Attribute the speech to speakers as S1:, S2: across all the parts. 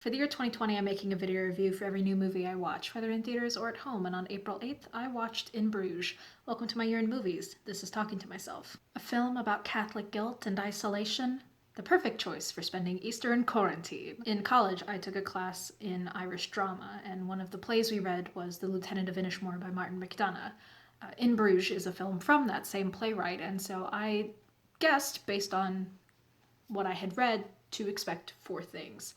S1: For the year 2020, I'm making a video review for every new movie I watch, whether in theaters or at home, and on April 8th, I watched In Bruges. Welcome to my year in movies. This is Talking to Myself. A film about Catholic guilt and isolation. The perfect choice for spending Easter in quarantine. In college, I took a class in Irish drama, and one of the plays we read was The Lieutenant of Inishmore by Martin McDonagh. In Bruges is a film from that same playwright, and so I guessed, based on what I had read, to expect four things.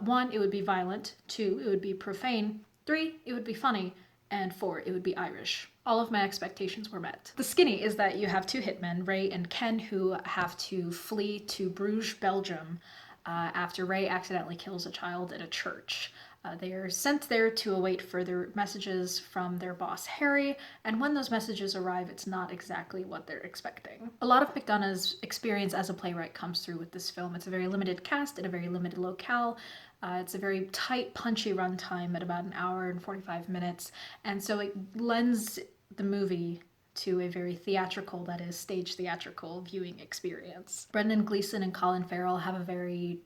S1: One, it would be violent. Two, it would be profane. Three, it would be funny. And four, it would be Irish. All of my expectations were met. The skinny is that you have two hitmen, Ray and Ken, who have to flee to Bruges, Belgium, after Ray accidentally kills a child at a church. They are sent there to await further messages from their boss, Harry, and when those messages arrive, it's not exactly what they're expecting. A lot of McDonagh's experience as a playwright comes through with this film. It's a very limited cast in a very limited locale. It's a very tight, punchy runtime at about an hour and 45 minutes, and so it lends the movie to a very theatrical, that is, stage theatrical viewing experience. Brendan Gleeson and Colin Farrell have a very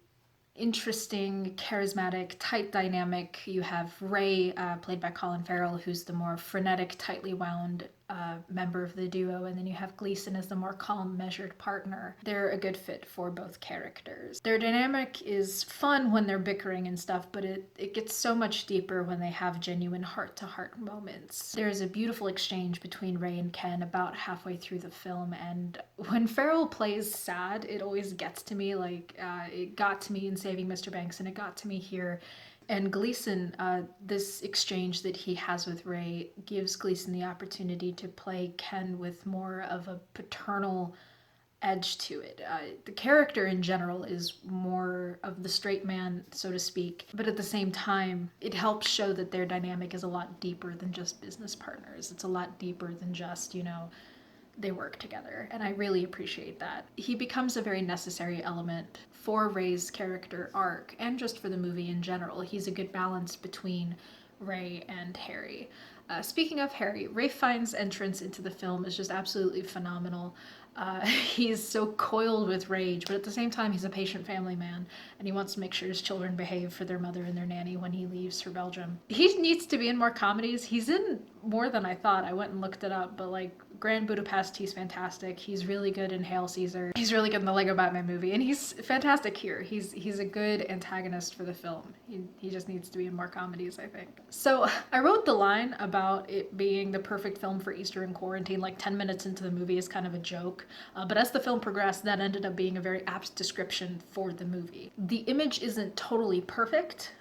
S1: interesting, charismatic, tight dynamic. You have Ray, played by Colin Farrell, who's the more frenetic, tightly wound member of the duo, and then you have Gleeson as the more calm, measured partner. They're a good fit for both characters. Their dynamic is fun when they're bickering and stuff, but it gets so much deeper when they have genuine heart-to-heart moments. There's a beautiful exchange between Ray and Ken about halfway through the film, and when Farrell plays sad, it always gets to me. It got to me in Saving Mr. Banks, and it got to me here. And Gleeson, this exchange that he has with Ray gives Gleeson the opportunity to play Ken with more of a paternal edge to it. The character in general is more of the straight man, so to speak, but at the same time, it helps show that their dynamic is a lot deeper than just business partners. It's a lot deeper than just, they work together, and I really appreciate that. He becomes a very necessary element for Ray's character arc, and just for the movie in general. He's a good balance between Ray and Harry. Speaking of Harry, Ray Fiennes' entrance into the film is just absolutely phenomenal. He's so coiled with rage, but at the same time, he's a patient family man, and he wants to make sure his children behave for their mother and their nanny when he leaves for Belgium. He needs to be in more comedies. He's in more than I thought. I went and looked it up, but Grand Budapest, he's fantastic. He's really good in Hail Caesar. He's really good in the Lego Batman movie, and he's fantastic here. He's a good antagonist for the film. He just needs to be in more comedies, I think. So I wrote the line about it being the perfect film for Easter in quarantine 10 minutes into the movie as kind of a joke, but as the film progressed, that ended up being a very apt description for the movie. The image isn't totally perfect,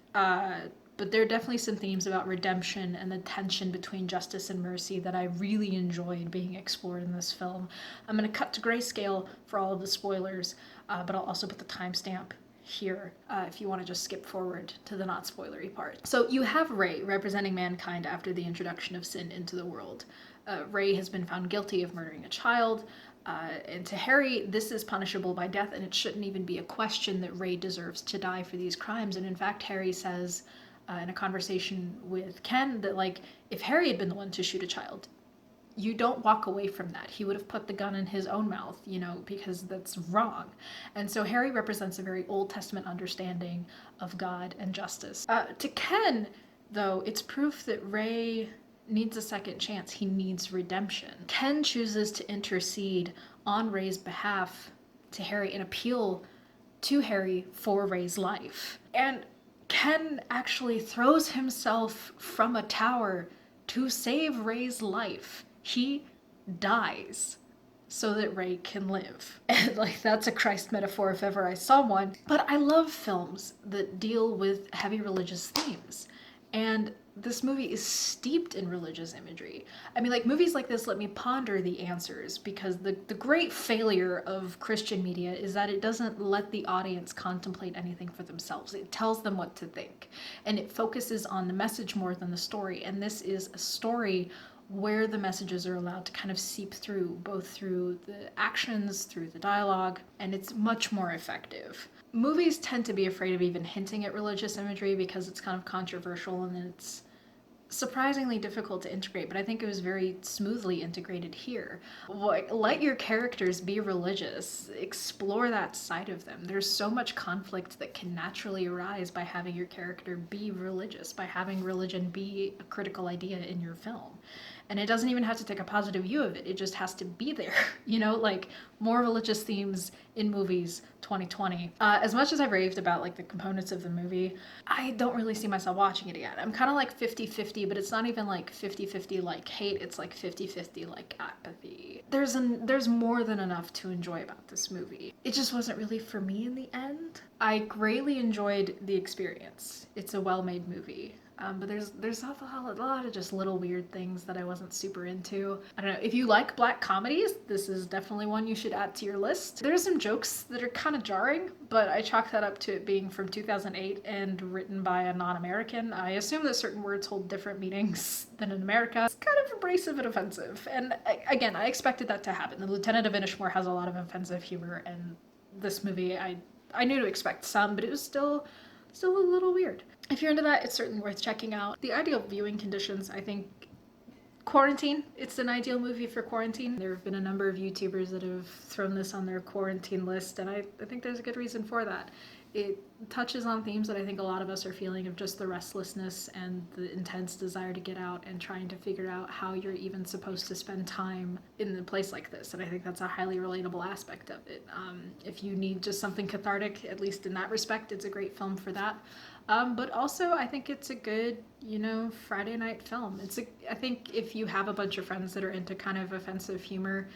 S1: but there are definitely some themes about redemption and the tension between justice and mercy that I really enjoyed being explored in this film. I'm going to cut to grayscale for all of the spoilers, but I'll also put the timestamp here if you want to just skip forward to the not spoilery part. So you have Ray representing mankind after the introduction of sin into the world. Ray has been found guilty of murdering a child, and to Harry, this is punishable by death, and it shouldn't even be a question that Ray deserves to die for these crimes. And in fact, Harry says in a conversation with Ken that if Harry had been the one to shoot a child, you don't walk away from that. He would have put the gun in his own mouth, because that's wrong. And so Harry represents a very Old Testament understanding of God and justice. To Ken, though, it's proof that Ray needs a second chance. He needs redemption. Ken chooses to intercede on Ray's behalf to Harry and appeal to Harry for Ray's life. And Ken actually throws himself from a tower to save Ray's life. He dies so that Ray can live. And that's a Christ metaphor if ever I saw one. But I love films that deal with heavy religious themes. And this movie is steeped in religious imagery. Movies like this let me ponder the answers, because the great failure of Christian media is that it doesn't let the audience contemplate anything for themselves. It tells them what to think, and it focuses on the message more than the story. And this is a story where the messages are allowed to kind of seep through, both through the actions, through the dialogue, and it's much more effective. Movies tend to be afraid of even hinting at religious imagery because it's kind of controversial and it's surprisingly difficult to integrate, but I think it was very smoothly integrated here. Let your characters be religious, explore that side of them. There's so much conflict that can naturally arise by having your character be religious, by having religion be a critical idea in your film. And it doesn't even have to take a positive view of it, it just has to be there. Like more religious themes in movies 2020. As much as I've raved about like the components of the movie, I don't really see myself watching it again. I'm kind of like 50-50, but it's not even like 50-50 like hate, it's like 50-50 like apathy. There's more than enough to enjoy about this movie. It just wasn't really for me in the end. I greatly enjoyed the experience. It's a well-made movie. But there's a lot of just little weird things that I wasn't super into. I don't know, if you like black comedies, this is definitely one you should add to your list. There's some jokes that are kind of jarring, but I chalk that up to it being from 2008 and written by a non-American. I assume that certain words hold different meanings than in America. It's kind of abrasive and offensive. And again, I expected that to happen. The Lieutenant of Inishmore has a lot of offensive humor, and this movie, I knew to expect some, but it was still a little weird. If you're into that, it's certainly worth checking out. The ideal viewing conditions, I think, quarantine. It's an ideal movie for quarantine. There have been a number of YouTubers that have thrown this on their quarantine list, and I think there's a good reason for that. It touches on themes that I think a lot of us are feeling, of just the restlessness and the intense desire to get out and trying to figure out how you're even supposed to spend time in a place like this. And I think that's a highly relatable aspect of it. If you need just something cathartic, at least in that respect, it's a great film for that. But also, I think it's a good, Friday night film. I think if you have a bunch of friends that are into kind of offensive humor,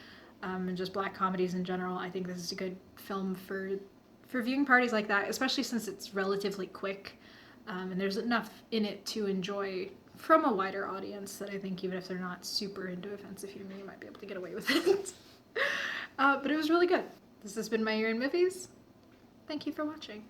S1: and just black comedies in general, I think this is a good film for viewing parties like that, especially since it's relatively quick, and there's enough in it to enjoy from a wider audience that I think even if they're not super into offensive humor, you might be able to get away with it. But it was really good. This has been my year in movies. Thank you for watching.